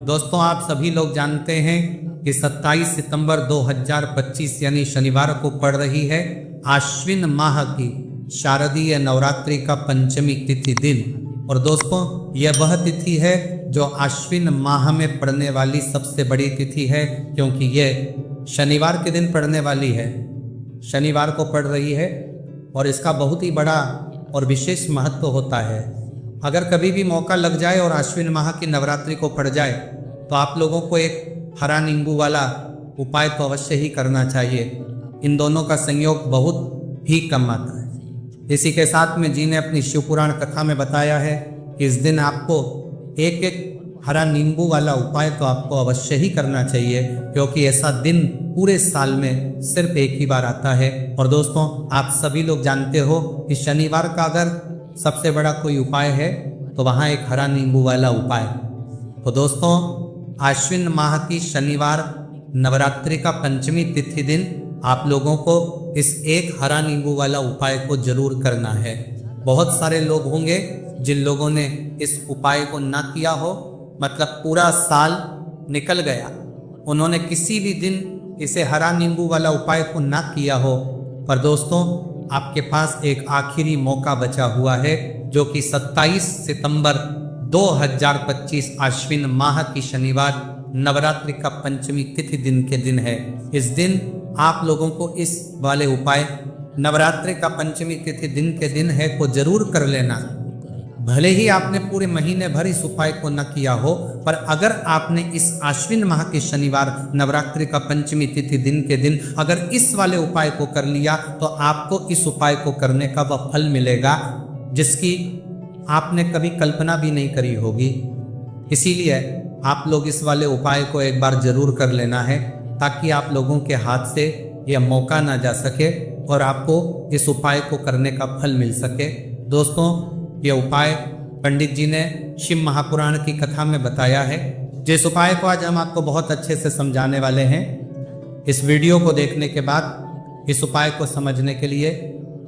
दोस्तों, आप सभी लोग जानते हैं कि 27 सितंबर 2025 यानी शनिवार को पड़ रही है आश्विन माह की शारदीय नवरात्रि का पंचमी तिथि दिन। और दोस्तों, यह वह तिथि है जो आश्विन माह में पड़ने वाली सबसे बड़ी तिथि है, क्योंकि यह शनिवार के दिन पड़ने वाली है, शनिवार को पड़ रही है और इसका बहुत ही बड़ा और विशेष महत्व होता है। अगर कभी भी मौका लग जाए और आश्विन माह की नवरात्रि को पड़ जाए तो आप लोगों को एक हरा नींबू वाला उपाय तो अवश्य ही करना चाहिए। इन दोनों का संयोग बहुत ही कम आता है। इसी के साथ में जी ने अपनी शिव पुराण कथा में बताया है कि इस दिन आपको एक एक हरा नींबू वाला उपाय तो आपको अवश्य ही करना चाहिए, क्योंकि ऐसा दिन पूरे साल में सिर्फ एक ही बार आता है। और दोस्तों, आप सभी लोग जानते हो कि शनिवार का अगर सबसे बड़ा कोई उपाय है तो वहाँ एक हरा नींबू वाला उपाय। तो दोस्तों, आश्विन माह की शनिवार नवरात्रि का पंचमी तिथि दिन आप लोगों को इस एक हरा नींबू वाला उपाय को जरूर करना है। बहुत सारे लोग होंगे जिन लोगों ने इस उपाय को ना किया हो, मतलब पूरा साल निकल गया, उन्होंने किसी भी दिन इसे हरा नींबू वाला उपाय को ना किया हो। पर दोस्तों, आपके पास एक आखिरी मौका बचा हुआ है, जो कि 27 सितंबर 2025 आश्विन माह की शनिवार नवरात्रि का पंचमी तिथि दिन के दिन है। इस दिन आप लोगों को इस वाले उपाय नवरात्रि का पंचमी तिथि दिन के दिन है को जरूर कर लेना। भले ही आपने पूरे महीने भर इस उपाय को न किया हो, पर अगर आपने इस आश्विन माह के शनिवार नवरात्रि का पंचमी तिथि दिन के दिन अगर इस वाले उपाय को कर लिया तो आपको इस उपाय को करने का वह फल मिलेगा जिसकी आपने कभी कल्पना भी नहीं करी होगी। इसीलिए आप लोग इस वाले उपाय को एक बार जरूर कर लेना है, ताकि आप लोगों के हाथ से यह मौका ना जा सके और आपको इस उपाय को करने का फल मिल सके। दोस्तों, यह उपाय पंडित जी ने शिव महापुराण की कथा में बताया है, जिस उपाय को आज हम आपको बहुत अच्छे से समझाने वाले हैं। इस वीडियो को देखने के बाद इस उपाय को समझने के लिए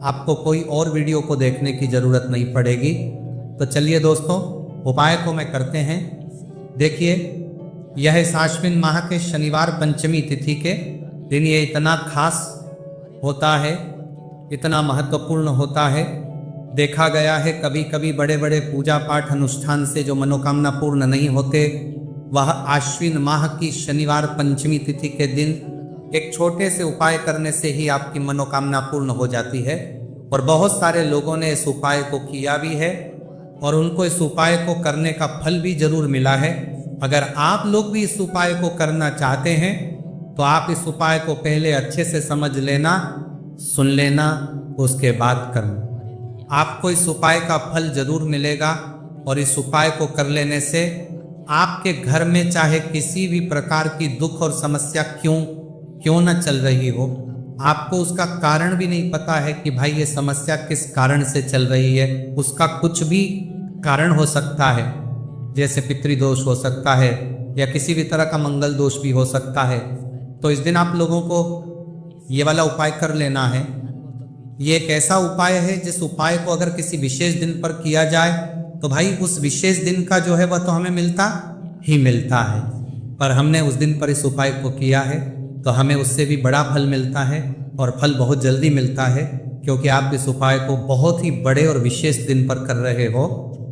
आपको कोई और वीडियो को देखने की जरूरत नहीं पड़ेगी। तो चलिए दोस्तों, उपाय को मैं करते हैं। देखिए, यह इस आश्विन माह के शनिवार पंचमी तिथि के दिन ये इतना खास होता है, इतना महत्वपूर्ण होता है। देखा गया है कभी कभी बड़े बड़े पूजा पाठ अनुष्ठान से जो मनोकामना पूर्ण नहीं होते, वह आश्विन माह की शनिवार पंचमी तिथि के दिन एक छोटे से उपाय करने से ही आपकी मनोकामना पूर्ण हो जाती है। और बहुत सारे लोगों ने इस उपाय को किया भी है और उनको इस उपाय को करने का फल भी जरूर मिला है। अगर आप लोग भी इस उपाय को करना चाहते हैं तो आप इस उपाय को पहले अच्छे से समझ लेना, सुन लेना, उसके बाद करना। आपको इस उपाय का फल जरूर मिलेगा। और इस उपाय को कर लेने से आपके घर में चाहे किसी भी प्रकार की दुख और समस्या क्यों न चल रही हो, आपको उसका कारण भी नहीं पता है कि भाई ये समस्या किस कारण से चल रही है, उसका कुछ भी कारण हो सकता है, जैसे पितृदोष हो सकता है या किसी भी तरह का मंगल दोष भी हो सकता है। तो इस दिन आप लोगों को ये वाला उपाय कर लेना है। ये एक ऐसा उपाय है जिस उपाय को अगर किसी विशेष दिन पर किया जाए तो भाई उस विशेष दिन का जो है वह तो हमें मिलता ही मिलता है, पर हमने उस दिन पर इस उपाय को किया है तो हमें उससे भी बड़ा फल मिलता है और फल बहुत जल्दी मिलता है, क्योंकि आप इस उपाय को बहुत ही बड़े और विशेष दिन पर कर रहे हो।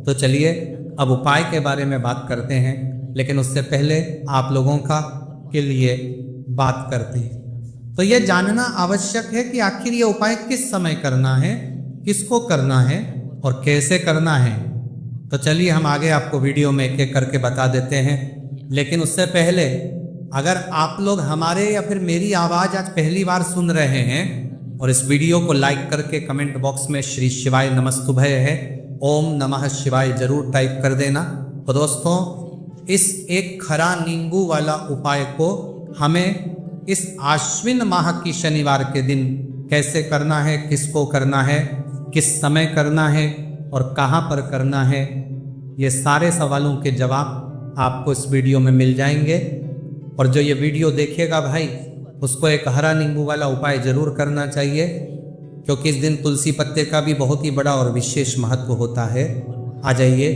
तो चलिए अब उपाय के बारे में बात करते हैं, लेकिन उससे पहले आप लोगों का के लिए बात करते हैं। तो यह जानना आवश्यक है कि आखिर ये उपाय किस समय करना है, किसको करना है और कैसे करना है। तो चलिए हम आगे आपको वीडियो में एक एक करके बता देते हैं। लेकिन उससे पहले, अगर आप लोग हमारे या फिर मेरी आवाज़ आज पहली बार सुन रहे हैं और इस वीडियो को लाइक करके कमेंट बॉक्स में श्री शिवाय नमस्तुभय है, ओम नमः शिवाय जरूर टाइप कर देना। तो दोस्तों, इस एक हरा नींबू वाला उपाय को हमें इस आश्विन माह की शनिवार के दिन कैसे करना है, किसको करना है, किस समय करना है और कहाँ पर करना है, ये सारे सवालों के जवाब आपको इस वीडियो में मिल जाएंगे। और जो ये वीडियो देखेगा भाई, उसको एक हरा नींबू वाला उपाय जरूर करना चाहिए, क्योंकि इस दिन तुलसी पत्ते का भी बहुत ही बड़ा और विशेष महत्व होता है। आ जाइए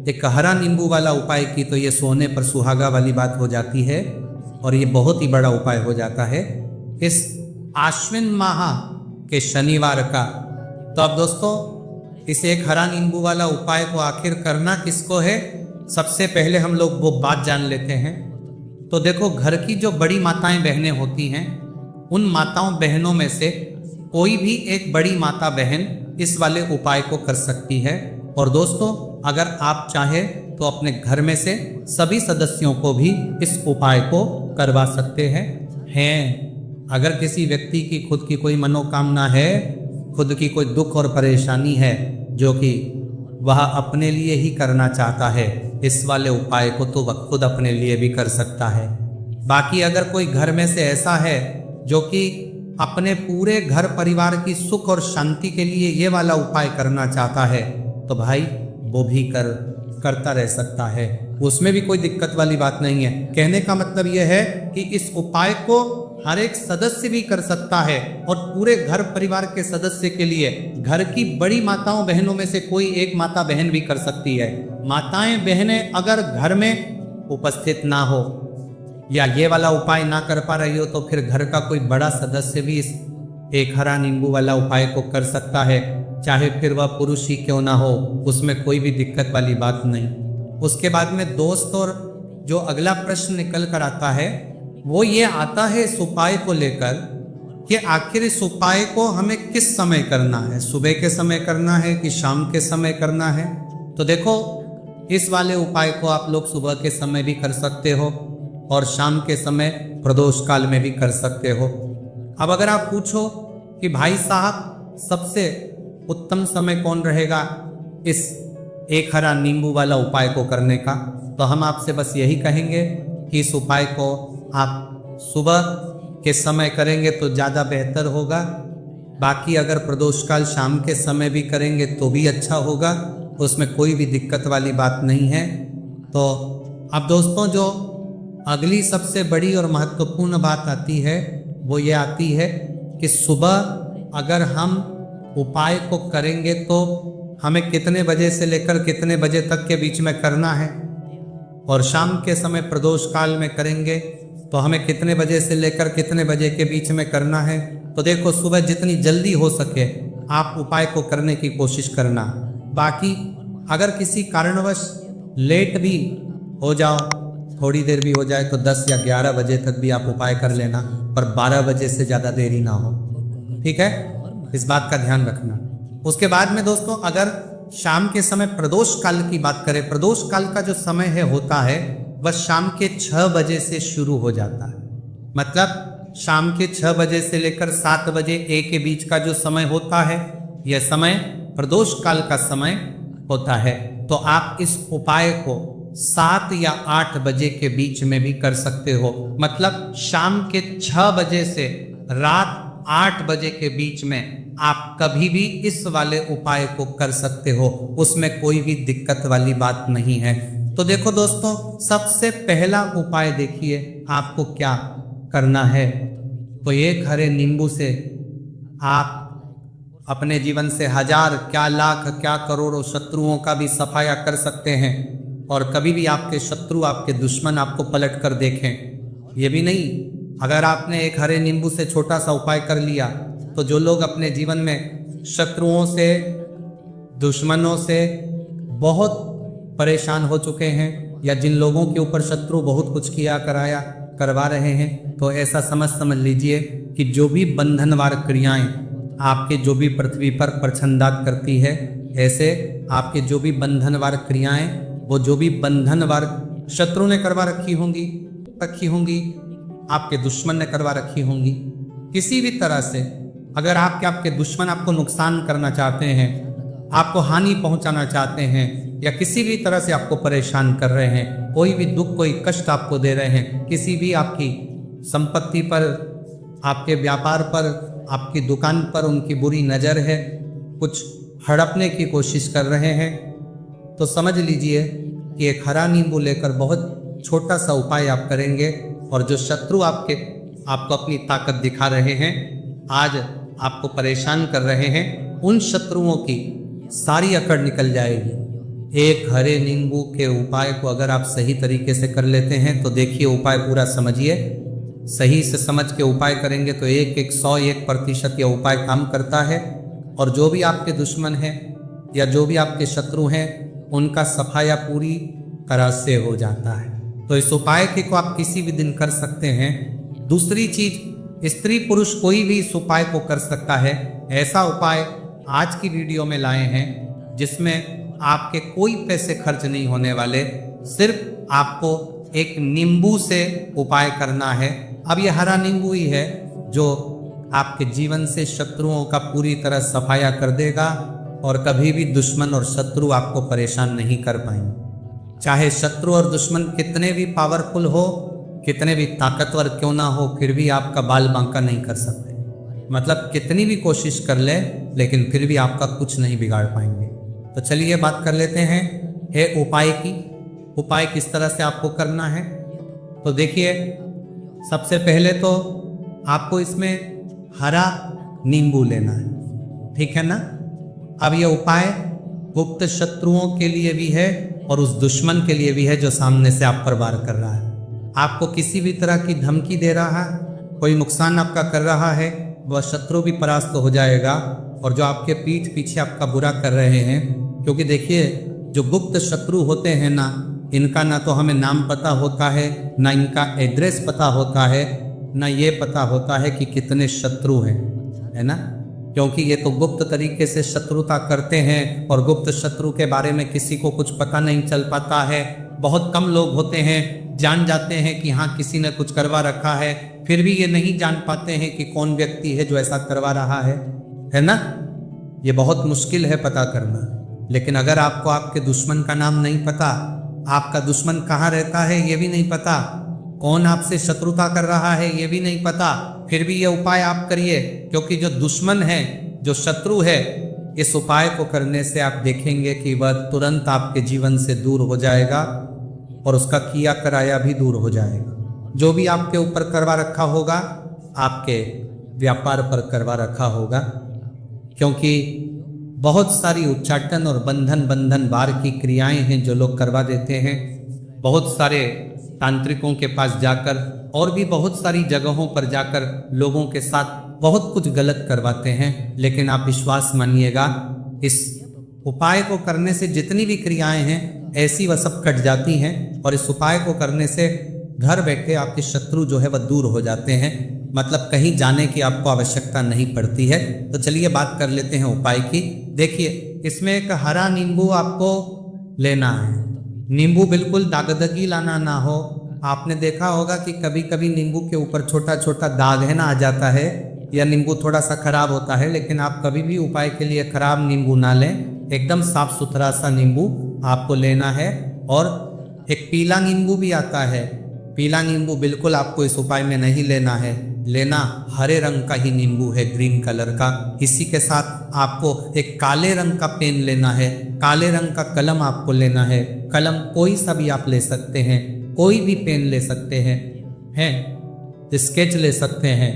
एक हरा नींबू वाला उपाय की तो ये सोने पर सुहागा वाली बात हो जाती है और ये बहुत ही बड़ा उपाय हो जाता है इस आश्विन माह के शनिवार का। तो अब दोस्तों इस एक हरा नींबू वाला उपाय को आखिर करना किसको है, सबसे पहले हम लोग वो बात जान लेते हैं। तो देखो, घर की जो बड़ी माताएं बहनें होती हैं, उन माताओं बहनों में से कोई भी एक बड़ी माता बहन इस वाले उपाय को कर सकती है। और दोस्तों अगर आप चाहें तो अपने घर में से सभी सदस्यों को भी इस उपाय को करवा सकते हैं। अगर किसी व्यक्ति की खुद की कोई मनोकामना है, खुद की कोई दुख और परेशानी है जो कि वह अपने लिए ही करना चाहता है, इस वाले उपाय को तो वह खुद अपने लिए भी कर सकता है। बाकी अगर कोई घर में से ऐसा है जो कि अपने पूरे घर परिवार की सुख और शांति के लिए ये वाला उपाय करना चाहता है, तो भाई वो भी करता रह सकता है, उसमें भी कोई दिक्कत वाली बात नहीं है। कहने का मतलब यह है कि इस उपाय को हर एक सदस्य भी कर सकता है और पूरे घर परिवार के सदस्य के लिए घर की बड़ी माताओं बहनों में से कोई एक माता बहन भी कर सकती है। माताएं बहनें अगर घर में उपस्थित ना हो या ये वाला उपाय ना कर पा रही हो तो फिर घर का कोई बड़ा सदस्य भी इस एक हरा नींबू वाला उपाय को कर सकता है, चाहे फिर वह पुरुष ही क्यों ना हो, उसमें कोई भी दिक्कत वाली बात नहीं। उसके बाद में दोस्त और जो अगला प्रश्न निकल कर आता है वो ये आता है इस उपाय को लेकर कि आखिर इस उपाय को हमें किस समय करना है, सुबह के समय करना है कि शाम के समय करना है। तो देखो, इस वाले उपाय को आप लोग सुबह के समय भी कर सकते हो और शाम के समय प्रदोष काल में भी कर सकते हो। अब अगर आप पूछो कि भाई साहब सबसे उत्तम समय कौन रहेगा इस एक हरा नींबू वाला उपाय को करने का, तो हम आपसे बस यही कहेंगे कि इस उपाय को आप सुबह के समय करेंगे तो ज़्यादा बेहतर होगा। बाकी अगर प्रदोष काल शाम के समय भी करेंगे तो भी अच्छा होगा, उसमें कोई भी दिक्कत वाली बात नहीं है। तो अब दोस्तों जो अगली सबसे बड़ी और महत्वपूर्ण बात आती है वो ये आती है कि सुबह अगर हम उपाय को करेंगे तो हमें कितने बजे से लेकर कितने बजे तक के बीच में करना है, और शाम के समय प्रदोष काल में करेंगे तो हमें कितने बजे से लेकर कितने बजे के बीच में करना है। तो देखो, सुबह जितनी जल्दी हो सके आप उपाय को करने की कोशिश करना। बाकी अगर किसी कारणवश लेट भी हो जाओ, थोड़ी देर भी हो जाए, तो 10 या 11 बजे तक भी आप उपाय कर लेना, पर 12 बजे से ज़्यादा देरी ना हो, ठीक है, इस बात का ध्यान रखना। उसके बाद में दोस्तों अगर शाम के समय प्रदोष काल की बात करें, प्रदोष काल का जो समय है होता है वह शाम के 6 बजे से शुरू हो जाता है। मतलब शाम के 6 बजे से लेकर 7 बजे के बीच का जो समय होता है, यह समय प्रदोष काल का समय होता है। तो आप इस उपाय को 7 या 8 बजे के बीच में भी कर सकते हो। मतलब शाम के 6 बजे से रात 8 बजे के बीच में आप कभी भी इस वाले उपाय को कर सकते हो, उसमें कोई भी दिक्कत वाली बात नहीं है। तो देखो दोस्तों, सबसे पहला उपाय देखिए आपको क्या करना है। तो एक हरे नींबू से आप अपने जीवन से हजार, क्या लाख, क्या करोड़ों शत्रुओं का भी सफाया कर सकते हैं। और कभी भी आपके शत्रु, आपके दुश्मन आपको पलट कर देखें ये भी नहीं। अगर आपने एक हरे नींबू से छोटा सा उपाय कर लिया तो जो लोग अपने जीवन में शत्रुओं से, दुश्मनों से बहुत परेशान हो चुके हैं, या जिन लोगों के ऊपर शत्रु बहुत कुछ किया कराया करवा रहे हैं, तो ऐसा समझ लीजिए कि जो भी बंधनवार क्रियाएं आपके जो भी पृथ्वी पर प्रछंदात करती है, ऐसे आपके जो भी बंधनवार क्रियाएं, वो जो भी बंधनवार शत्रु ने करवा रखी होंगी, आपके दुश्मन ने करवा रखी होंगी, किसी भी तरह से अगर आपके दुश्मन आपको नुकसान करना चाहते हैं, आपको हानि पहुंचाना चाहते हैं, या किसी भी तरह से आपको परेशान कर रहे हैं, कोई भी दुख, कोई कष्ट आपको दे रहे हैं, किसी भी आपकी संपत्ति पर, आपके व्यापार पर, आपकी दुकान पर उनकी बुरी नज़र है, कुछ हड़पने की कोशिश कर रहे हैं, तो समझ लीजिए कि एक हरा नींबू लेकर बहुत छोटा सा उपाय आप करेंगे, और जो शत्रु आपको अपनी ताकत दिखा रहे हैं, आज आपको परेशान कर रहे हैं, उन शत्रुओं की सारी अकड़ निकल जाएगी। एक हरे नींबू के उपाय को अगर आप सही तरीके से कर लेते हैं तो देखिए उपाय पूरा समझिए। सही से समझ के उपाय करेंगे तो 101% यह उपाय काम करता है। और जो भी आपके दुश्मन हैं या जो भी आपके शत्रु हैं उनका सफाया पूरी तरह से हो जाता है। तो इस उपाय को आप किसी भी दिन कर सकते हैं। दूसरी चीज, स्त्री पुरुष कोई भी इस उपाय को कर सकता है। ऐसा उपाय आज की वीडियो में लाए हैं जिसमें आपके कोई पैसे खर्च नहीं होने वाले, सिर्फ आपको एक नींबू से उपाय करना है। अब यह हरा नींबू ही है जो आपके जीवन से शत्रुओं का पूरी तरह सफाया कर देगा और कभी भी दुश्मन और शत्रु आपको परेशान नहीं कर पाएंगे। चाहे शत्रु और दुश्मन कितने भी पावरफुल हो, कितने भी ताकतवर क्यों ना हो, फिर भी आपका बाल बांका नहीं कर सकते। मतलब कितनी भी कोशिश कर ले लेकिन फिर भी आपका कुछ नहीं बिगाड़ पाएंगे। तो चलिए बात कर लेते हैं है उपाय की। उपाय किस तरह से आपको करना है तो देखिए, सबसे पहले तो आपको इसमें हरा नींबू लेना है, ठीक है ना। अब यह उपाय गुप्त शत्रुओं के लिए भी है और उस दुश्मन के लिए भी है जो सामने से आप पर वार कर रहा है, आपको किसी भी तरह की धमकी दे रहा है, कोई नुकसान आपका कर रहा है, वह शत्रु भी परास्त हो जाएगा। और जो आपके पीठ पीछे आपका बुरा कर रहे हैं, क्योंकि देखिए जो गुप्त शत्रु होते हैं ना, इनका ना तो हमें नाम पता होता है, ना इनका एड्रेस पता होता है, ना ये पता होता है कि कितने शत्रु हैं, है ना। क्योंकि ये तो गुप्त तरीके से शत्रुता करते हैं और गुप्त शत्रु के बारे में किसी को कुछ पता नहीं चल पाता है। बहुत कम लोग होते हैं जान जाते हैं कि हाँ किसी ने कुछ करवा रखा है, फिर भी ये नहीं जान पाते हैं कि कौन व्यक्ति है जो ऐसा करवा रहा है ना। ये बहुत मुश्किल है पता करना। लेकिन अगर आपको आपके दुश्मन का नाम नहीं पता, आपका दुश्मन कहाँ रहता है ये भी नहीं पता, कौन आपसे शत्रुता कर रहा है ये भी नहीं पता, फिर भी ये उपाय आप करिए। क्योंकि जो दुश्मन है, जो शत्रु है, इस उपाय को करने से आप देखेंगे कि वह तुरंत आपके जीवन से दूर हो जाएगा और उसका किया कराया भी दूर हो जाएगा। जो भी आपके ऊपर करवा रखा होगा, आपके व्यापार पर करवा रखा होगा। क्योंकि बहुत सारी उच्चाटन और बंधन वार की क्रियाएं हैं जो लोग करवा देते हैं। बहुत सारे तांत्रिकों के पास जाकर और भी बहुत सारी जगहों पर जाकर लोगों के साथ बहुत कुछ गलत करवाते हैं। लेकिन आप विश्वास मानिएगा, इस उपाय को करने से जितनी भी क्रियाएं हैं ऐसी वह सब कट जाती हैं और इस उपाय को करने से घर बैठे आपके शत्रु जो है वह दूर हो जाते हैं। मतलब कहीं जाने की आपको आवश्यकता नहीं पड़ती है। तो चलिए बात कर लेते हैं उपाय की। देखिए, इसमें एक हरा नींबू आपको लेना है। नींबू बिल्कुल दागदगी लाना ना हो। आपने देखा होगा कि कभी कभी नींबू के ऊपर छोटा छोटा दाग है ना आ जाता है, या नींबू थोड़ा सा खराब होता है। लेकिन आप कभी भी उपाय के लिए खराब नींबू ना लें, एकदम साफ सुथरा सा नींबू आपको लेना है। और एक पीला नींबू भी आता है, पीला नींबू बिल्कुल आपको इस उपाय में नहीं लेना है। लेना हरे रंग का ही नींबू है, ग्रीन कलर का। इसी के साथ आपको एक काले रंग का पेन लेना है, काले रंग का कलम आपको लेना है। कलम कोई सा भी आप ले सकते हैं, कोई भी पेन ले सकते हैं, स्केच ले सकते हैं,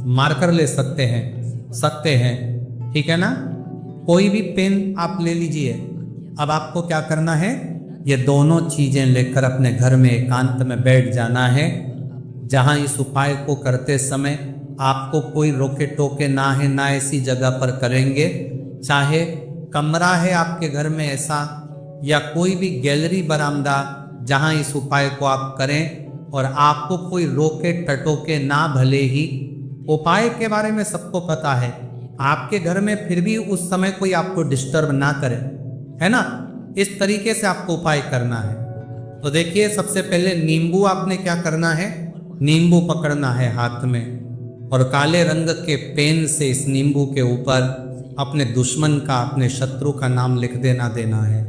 मार्कर ले सकते हैं, ठीक है ना। कोई भी पेन आप ले लीजिए। अब आपको क्या करना है, ये दोनों चीजें लेकर अपने घर में एकांत में बैठ जाना है, जहां इस उपाय को करते समय आपको कोई रोके टोके ना है, ना ऐसी जगह पर करेंगे। चाहे कमरा है आपके घर में ऐसा, या कोई भी गैलरी बरामदा जहां इस उपाय को आप करें और आपको कोई रोके टटोके ना। भले ही उपाय के बारे में सबको पता है आपके घर में, फिर भी उस समय कोई आपको डिस्टर्ब ना करे, है ना। इस तरीके से आपको उपाय करना है। तो देखिए, सबसे पहले नींबू आपने क्या करना है, नींबू पकड़ना है हाथ में और काले रंग के पेन से इस नींबू के ऊपर अपने दुश्मन का, अपने शत्रु का नाम लिख देना है।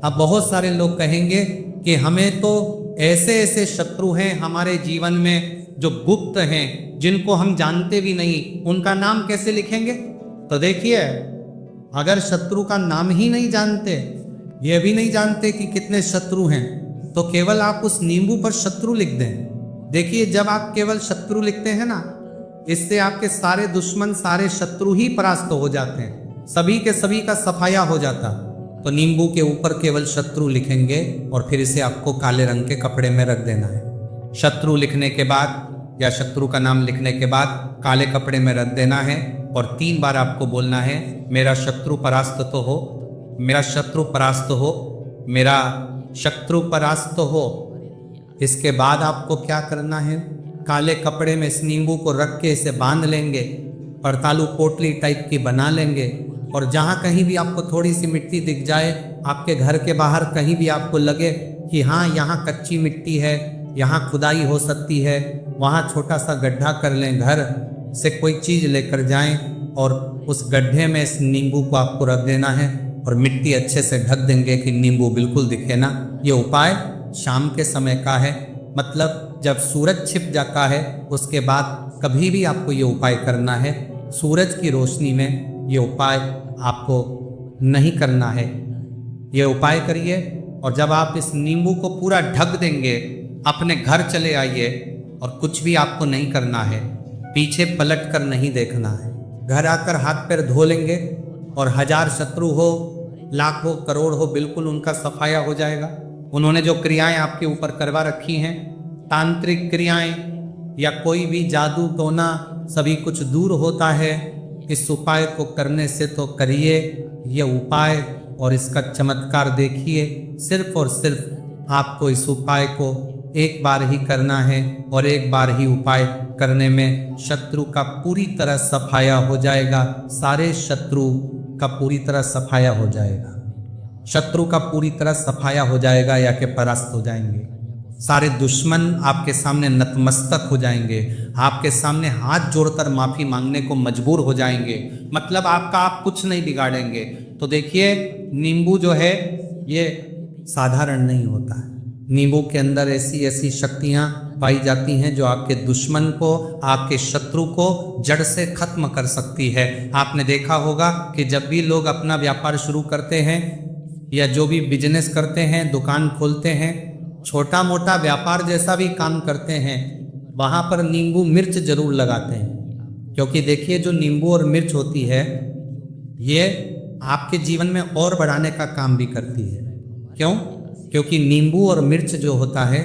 अब बहुत सारे लोग कहेंगे कि हमें तो ऐसे ऐसे शत्रु हैं हमारे जीवन में जो गुप्त हैं, जिनको हम जानते भी नहीं, उनका नाम कैसे लिखेंगे। तो देखिए, अगर शत्रु का नाम ही नहीं जानते, ये भी नहीं जानते कि कितने शत्रु हैं, तो केवल आप उस नींबू पर शत्रु लिख दें। देखिए, जब आप केवल शत्रु लिखते हैं ना, इससे आपके सारे दुश्मन, सारे शत्रु ही परास्त हो जाते हैं, सभी के सभी का सफाया हो जाता। तो नींबू के ऊपर केवल शत्रु लिखेंगे और फिर इसे आपको काले रंग के कपड़े में रख देना है। शत्रु लिखने के बाद या शत्रु का नाम लिखने के बाद काले कपड़े में रख देना है और 3 बार आपको बोलना है, मेरा शत्रु परास्त तो हो, मेरा शत्रु परास्त हो, मेरा शत्रु परास्त हो। इसके बाद आपको क्या करना है, काले कपड़े में इस नींबू को रख के इसे बांध लेंगे, परतालू पोटली टाइप की बना लेंगे और जहाँ कहीं भी आपको थोड़ी सी मिट्टी दिख जाए, आपके घर के बाहर कहीं भी आपको लगे कि हाँ यहाँ कच्ची मिट्टी है, यहाँ खुदाई हो सकती है, वहाँ छोटा सा गड्ढा कर लें, घर से कोई चीज़ लेकर जाएं और उस गड्ढे में इस नींबू को आपको रख देना है और मिट्टी अच्छे से ढक देंगे कि नींबू बिल्कुल दिखे ना। ये उपाय शाम के समय का है, मतलब जब सूरज छिप जाता है उसके बाद कभी भी आपको ये उपाय करना है। सूरज की रोशनी में ये उपाय आपको नहीं करना है। ये उपाय करिए और जब आप इस नींबू को पूरा ढक देंगे, अपने घर चले आइए और कुछ भी आपको नहीं करना है, पीछे पलट कर नहीं देखना है। घर आकर हाथ पैर धो लेंगे और 1000 शत्रु हो, लाख हो, करोड़ हो, बिल्कुल उनका सफाया हो जाएगा। उन्होंने जो क्रियाएं आपके ऊपर करवा रखी हैं, तांत्रिक क्रियाएं या कोई भी जादू टोना, सभी कुछ दूर होता है। इस उपाय को करने से तो करिए ये उपाय और इसका चमत्कार देखिए। सिर्फ और सिर्फ आपको इस उपाय को एक बार ही करना है और एक बार ही उपाय करने में शत्रु का पूरी तरह सफाया हो जाएगा। सारे शत्रु का पूरी तरह सफाया हो जाएगा, शत्रु का पूरी तरह सफाया हो जाएगा या के परास्त हो जाएंगे। सारे दुश्मन आपके सामने नतमस्तक हो जाएंगे, आपके सामने हाथ जोड़कर माफी मांगने को मजबूर हो जाएंगे। मतलब आपका आप कुछ नहीं बिगाड़ेंगे। तो देखिए, नींबू जो है ये साधारण नहीं होता है। नींबू के अंदर ऐसी ऐसी शक्तियां पाई जाती हैं जो आपके दुश्मन को, आपके शत्रु को जड़ से खत्म कर सकती है। आपने देखा होगा कि जब भी लोग अपना व्यापार शुरू करते हैं या जो भी बिजनेस करते हैं, दुकान खोलते हैं, छोटा मोटा व्यापार जैसा भी काम करते हैं, वहाँ पर नींबू मिर्च जरूर लगाते हैं। क्योंकि देखिए, जो नींबू और मिर्च होती है ये आपके जीवन में और बढ़ाने का काम भी करती है। क्यों? क्योंकि नींबू और मिर्च जो होता है,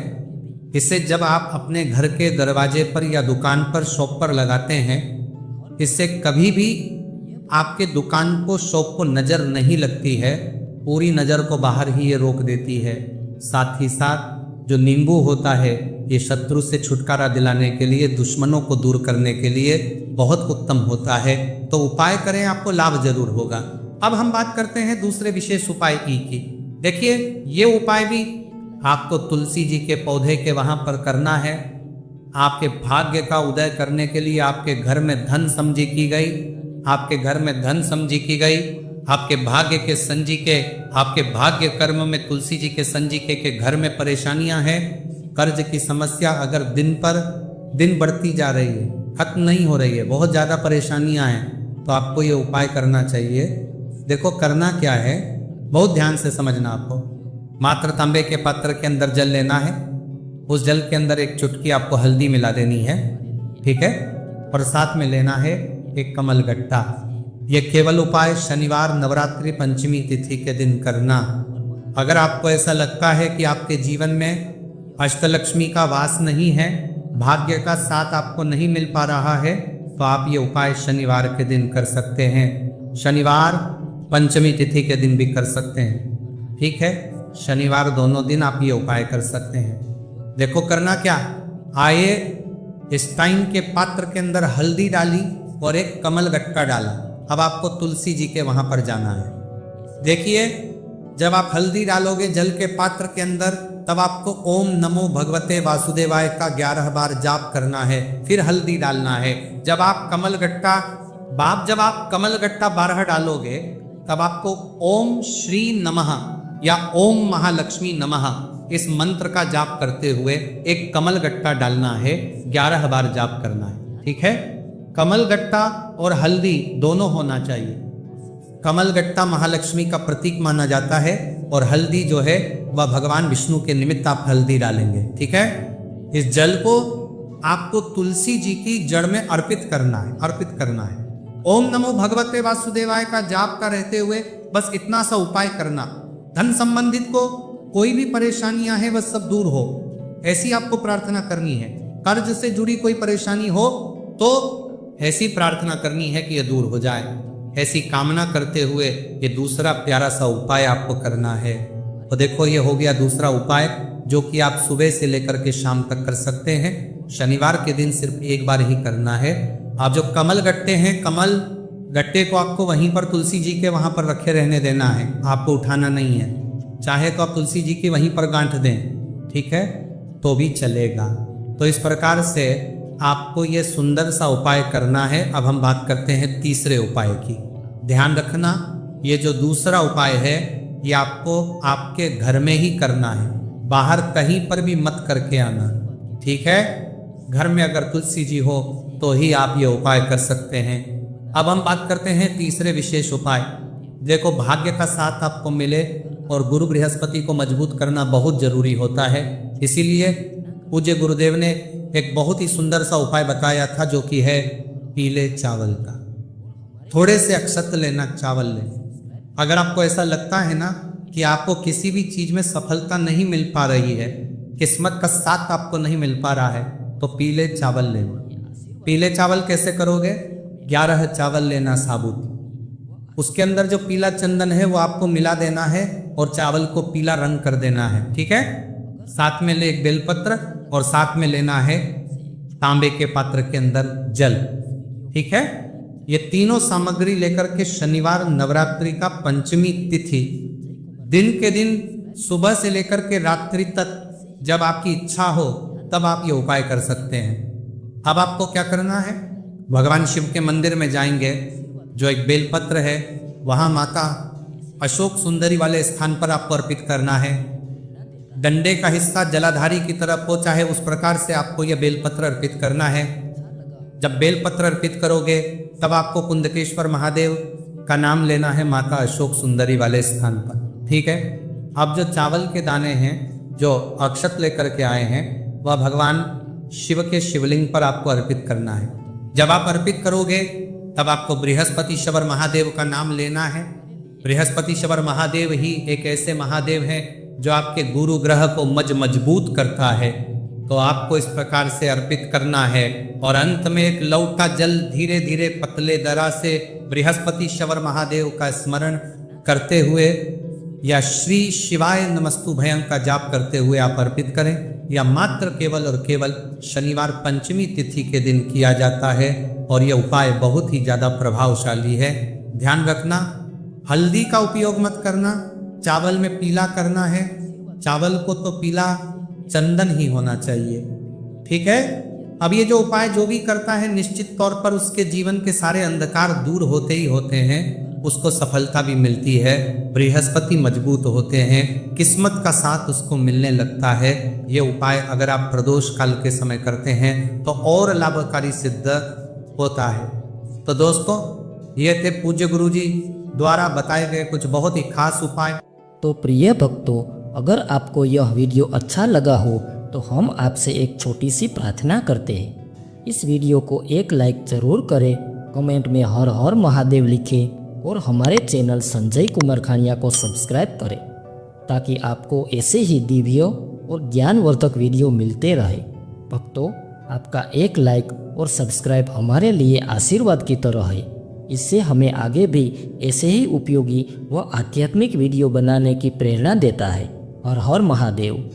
इसे जब आप अपने घर के दरवाजे पर या दुकान पर, शॉप पर लगाते हैं, इससे कभी भी आपके दुकान को, शॉप को नज़र नहीं लगती है। पूरी नज़र को बाहर ही ये रोक देती है। साथ ही साथ जो नींबू होता है ये शत्रु से छुटकारा दिलाने के लिए, दुश्मनों को दूर करने के लिए बहुत उत्तम होता है। तो उपाय करें, आपको लाभ जरूर होगा। अब हम बात करते हैं दूसरे विशेष उपाय की। देखिए, ये उपाय भी आपको तुलसी जी के पौधे के वहां पर करना है। आपके भाग्य का उदय करने के लिए आपके घर में धन समझी की गई, आपके घर में धन समझी की गई, आपके भाग्य के संजी के, आपके भाग्य कर्म में तुलसी जी के संजी के घर में परेशानियां हैं, कर्ज की समस्या अगर दिन पर दिन बढ़ती जा रही है, खत्म नहीं हो रही है, बहुत ज़्यादा परेशानियां हैं, तो आपको ये उपाय करना चाहिए। देखो करना क्या है, बहुत ध्यान से समझना। आपको मात्र तांबे के पात्र के अंदर जल लेना है। उस जल के अंदर एक चुटकी आपको हल्दी मिला देनी है, ठीक है, और साथ में लेना है एक कमल गट्टा। ये केवल उपाय शनिवार नवरात्रि पंचमी तिथि के दिन करना। अगर आपको ऐसा लगता है कि आपके जीवन में अष्टलक्ष्मी का वास नहीं है, भाग्य का साथ आपको नहीं मिल पा रहा है, तो आप ये उपाय शनिवार के दिन कर सकते हैं। शनिवार पंचमी तिथि के दिन भी कर सकते हैं, ठीक है। शनिवार दोनों दिन आप ये उपाय कर सकते हैं। देखो करना क्या, आए इस टाइम के पात्र के अंदर हल्दी डाली और एक कमल गट्टा डाला। अब आपको तुलसी जी के वहां पर जाना है। देखिए, जब आप हल्दी डालोगे जल के पात्र के अंदर, तब आपको ओम नमो भगवते वासुदेवाय का 11 बार जाप करना है, फिर हल्दी डालना है। जब आप कमल गट्टा 12 डालोगे, तब आपको ओम श्री नमः या ओम महालक्ष्मी नमः इस मंत्र का जाप करते हुए एक कमल गट्टा डालना है, 11 बार जाप करना है, ठीक है। कमल गट्टा और हल्दी दोनों होना चाहिए। कमल गट्टा महालक्ष्मी का प्रतीक माना जाता है और हल्दी जो है वह भगवान विष्णु के निमित्त आप हल्दी डालेंगे, ठीक है। इस जल को आपको तुलसी जी की जड़ में अर्पित करना है। ओम नमो भगवते वासुदेवाय का जाप का रहते हुए बस इतना सा उपाय करना। धन संबंधित को कोई भी परेशानियां हैं वह सब दूर हो, ऐसी आपको प्रार्थना करनी है। कर्ज से जुड़ी कोई परेशानी हो तो ऐसी प्रार्थना करनी है कि यह दूर हो जाए। ऐसी कामना करते हुए ये दूसरा प्यारा सा उपाय आपको करना है। तो देखो ये हो गया दूसरा उपाय, जो कि आप सुबह से लेकर के शाम तक कर सकते हैं। शनिवार के दिन सिर्फ एक बार ही करना है। आप जो कमल गट्टे हैं, कमल गट्टे को आपको वहीं पर तुलसी जी के वहां पर रखे रहने देना है, आपको उठाना नहीं है। चाहे तो आप तुलसी जी की वहीं पर गांठ दें, ठीक है, तो भी चलेगा। तो इस प्रकार से आपको ये सुंदर सा उपाय करना है। अब हम बात करते हैं तीसरे उपाय की। ध्यान रखना, ये जो दूसरा उपाय है ये आपको आपके घर में ही करना है, बाहर कहीं पर भी मत करके आना, ठीक है। घर में अगर तुलसी जी हो तो ही आप ये उपाय कर सकते हैं। अब हम बात करते हैं तीसरे विशेष उपाय। देखो, भाग्य का साथ आपको मिले और गुरु बृहस्पति को मजबूत करना बहुत जरूरी होता है। इसीलिए पूज्य गुरुदेव ने एक बहुत ही सुंदर सा उपाय बताया था, जो कि है पीले चावल का। थोड़े से अक्षत लेना, चावल लेना। अगर आपको ऐसा लगता है ना कि आपको किसी भी चीज में सफलता नहीं मिल पा रही है, किस्मत का साथ आपको नहीं मिल पा रहा है, तो पीले चावल लेना। पीले चावल कैसे करोगे? 11 चावल लेना साबुत, उसके अंदर जो पीला चंदन है वो आपको मिला देना है और चावल को पीला रंग कर देना है, ठीक है। साथ में ले एक बेलपत्र और साथ में लेना है तांबे के पात्र के अंदर जल, ठीक है। ये तीनों सामग्री लेकर के शनिवार नवरात्रि का पंचमी तिथि दिन के दिन सुबह से लेकर के रात्रि तक जब आपकी इच्छा हो तब आप ये उपाय कर सकते हैं। अब आपको क्या करना है? भगवान शिव के मंदिर में जाएंगे, जो एक बेलपत्र है वहां माता अशोक सुंदरी वाले स्थान पर आपको अर्पित करना है। डंडे का हिस्सा जलाधारी की तरफ हो, चाहे उस प्रकार से आपको यह बेलपत्र अर्पित करना है। जब बेलपत्र अर्पित करोगे तब आपको कुंदकेश्वर महादेव का नाम लेना है माता अशोक सुंदरी वाले स्थान पर, ठीक है। अब जो चावल के दाने हैं, जो अक्षत लेकर के आए हैं, वह भगवान शिव के शिवलिंग पर आपको अर्पित करना है। जब आप अर्पित करोगे तब आपको बृहस्पतिश्वर महादेव का नाम लेना है। बृहस्पतिश्वर महादेव ही एक ऐसे महादेव हैं जो आपके गुरु ग्रह को मजबूत करता है। तो आपको इस प्रकार से अर्पित करना है और अंत में एक लौटा जल धीरे धीरे पतले दरा से बृहस्पतिश्वर महादेव का स्मरण करते हुए या श्री शिवाय नमस्तु भयं का जाप करते हुए आप अर्पित करें, या मात्र केवल और केवल शनिवार पंचमी तिथि के दिन किया जाता है। और यह उपाय बहुत ही ज्यादा प्रभावशाली है। ध्यान रखना, हल्दी का उपयोग मत करना, चावल में पीला करना है। चावल को तो पीला चंदन ही होना चाहिए, ठीक है। अब ये जो उपाय जो भी करता है, निश्चित तौर पर उसके जीवन के सारे अंधकार दूर होते ही होते हैं, उसको सफलता भी मिलती है, बृहस्पति मजबूत होते हैं, किस्मत का साथ उसको मिलने लगता है। ये उपाय अगर आप प्रदोष काल के समय करते हैं तो और लाभकारी सिद्ध होता है। तो दोस्तों, ये थे पूज्य गुरुजी द्वारा बताए गए कुछ बहुत ही खास उपाय। तो प्रिय भक्तों, अगर आपको यह वीडियो अच्छा लगा हो तो हम आपसे एक छोटी सी प्रार्थना करते हैं। इस वीडियो को एक लाइक जरूर करें, कमेंट में हर हर महादेव लिखें और हमारे चैनल संजय कुमार खानिया को सब्सक्राइब करें, ताकि आपको ऐसे ही दिव्य और ज्ञानवर्धक वीडियो मिलते रहे। भक्तों, आपका एक लाइक और सब्सक्राइब हमारे लिए आशीर्वाद की तरह है। इससे हमें आगे भी ऐसे ही उपयोगी व आध्यात्मिक वीडियो बनाने की प्रेरणा देता है। हर हर महादेव।